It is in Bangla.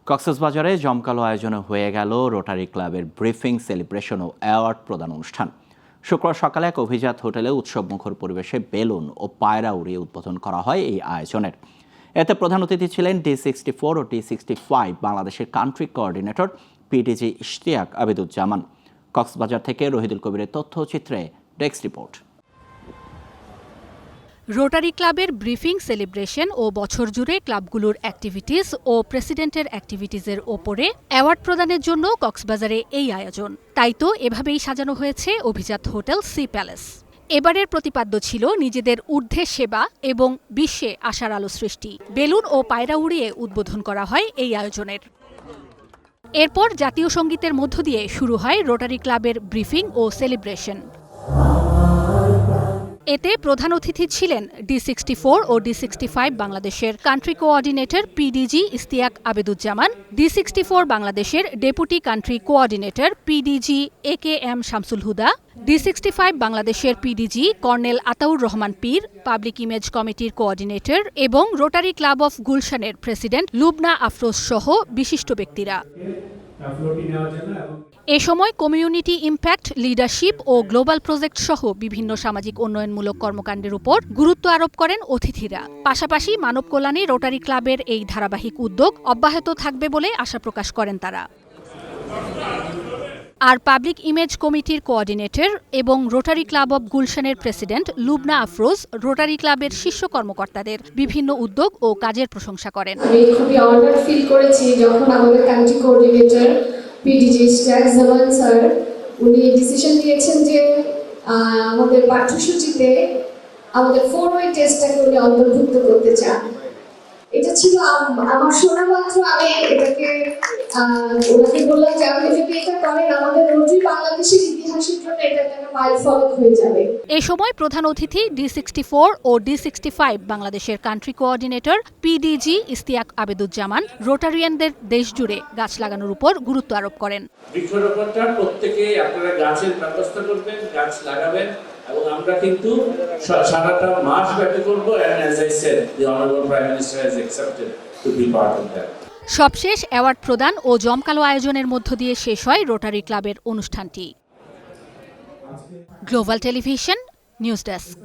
কক্সবাজারে জমকালো আয়োজনে হয়ে গেল রোটারি ক্লাবের ব্রিফিং, সেলিব্রেশন ও অ্যাওয়ার্ড প্রদান অনুষ্ঠান। শুক্রবার সকালে এক অভিজাত হোটেলে উৎসবমুখর পরিবেশে বেলুন ও পায়রা উড়িয়ে উদ্বোধন করা হয় এই আয়োজনের। এতে প্রধান অতিথি ছিলেন D64 ও D65 বাংলাদেশের country coordinator PDG Ishtiaq আবিদুজ্জামান। Cox's Bazar থেকে রহিদুল কবিরের তথ্যচিত্রে ডেস্ক রিপোর্ট। রোটারি ক্লাবের ব্রিফিং, সেলিব্রেশন ও বছর জুড়ে ক্লাবগুলোর অ্যাক্টিভিটিস ও প্রেসিডেন্টের অ্যাক্টিভিটিসের ওপরে অ্যাওয়ার্ড প্রদানের জন্য কক্সবাজারে এই আয়োজন। তাই তো এভাবেই সাজানো হয়েছে অভিজাত হোটেল সি প্যালেস। এবারের প্রতিপাদ্য ছিল নিজেদের ঊর্ধ্বে সেবা এবং বিশ্বে আশার আলো সৃষ্টি। বেলুন ও পায়রা উড়িয়ে উদ্বোধন করা হয় এই আয়োজনের। এরপর জাতীয় সঙ্গীতের মধ্য দিয়ে শুরু হয় রোটারি ক্লাবের ব্রিফিং ও সেলিব্রেশন। এতে প্রধান অতিথি ছিলেন D64 ও D65 বাংলাদেশের country coordinator PDG Ishtiaq Abiduzzaman, D64 বাংলাদেশের deputy country coordinator PDG AKM Shamsul Huda, D65 বাংলাদেশের PDG colonel Ataur Rahman Pir, public image কমিটির কোঅর্ডিনেটর এবং রোটারি ক্লাব অফ গুলশানের প্রেসিডেন্ট লুবনা আফরোজ সহ বিশিষ্ট ব্যক্তিরা। এ সময় কমিউনিটি ইম্প্যাক্ট, লিডারশিপ ও গ্লোবাল প্রজেক্ট সহ বিভিন্ন সামাজিক উন্নয়নমূলক কর্মকাণ্ডের উপর গুরুত্ব আরোপ করেন অতিথিরা। পাশাপাশি মানব কল্যাণে রোটারি ক্লাবের এই ধারাবাহিক উদ্যোগ অব্যাহত থাকবে বলে আশা প্রকাশ করেন তারা। আর পাবলিক ইমেজ কমিটির কোঅর্ডিনেটর এবং রোটারি ক্লাব অব গুলশানের প্রেসিডেন্ট লুবনা আফরোজ রোটারি ক্লাবের শীর্ষ কর্মকর্তাদের বিভিন্ন উদ্যোগ ও কাজের প্রশংসা করেন। আমি খুবই অনার্ড ফিল করেছি যখন আমাদের কান্ট্রি কোঅর্ডিনেটর পিডিজি ইশতিয়াক জামান স্যার উনি ডিসিশন নিয়েছেন যে আমাদের পাঠ্যসূচিতে আমাদের 4-ওয়ে টেস্টটাকে উনি অন্তর্ভুক্ত করতে চান। এটা ছিল আমার শোনা মাত্র, আমি এটাকে ওনাকে বললাম যে আপনি যদি এটা করেন আমাদের রোটারি বাংলাদেশের ইতিহাসের জন্য এটা একটা মাইলফলক হয়ে যাবে। এই সময় প্রধান অতিথি D64 ও D65 বাংলাদেশের কান্ট্রি কোঅর্ডিনেটর পিডিজি ইশতিয়াক আবিদুজ্জামান রোটারিয়ানদের দেশ জুড়ে গাছ লাগানোর উপর গুরুত্ব আরোপ করেন। বৃক্ষরোপণটা প্রত্যেকেই আপনারা গাছের ব্যবস্থা করবেন, গাছ লাগাবেন এবং আমরা কিন্তু সারাটা মাস ব্যাপী করব। and as I said, the honorable prime minister has accepted to be part of that. সবশেষ অ্যাওয়ার্ড প্রদান ও জমকালো আয়োজনের মধ্য দিয়ে শেষ হয় রোটারি ক্লাবের অনুষ্ঠানটি। Global television news desk.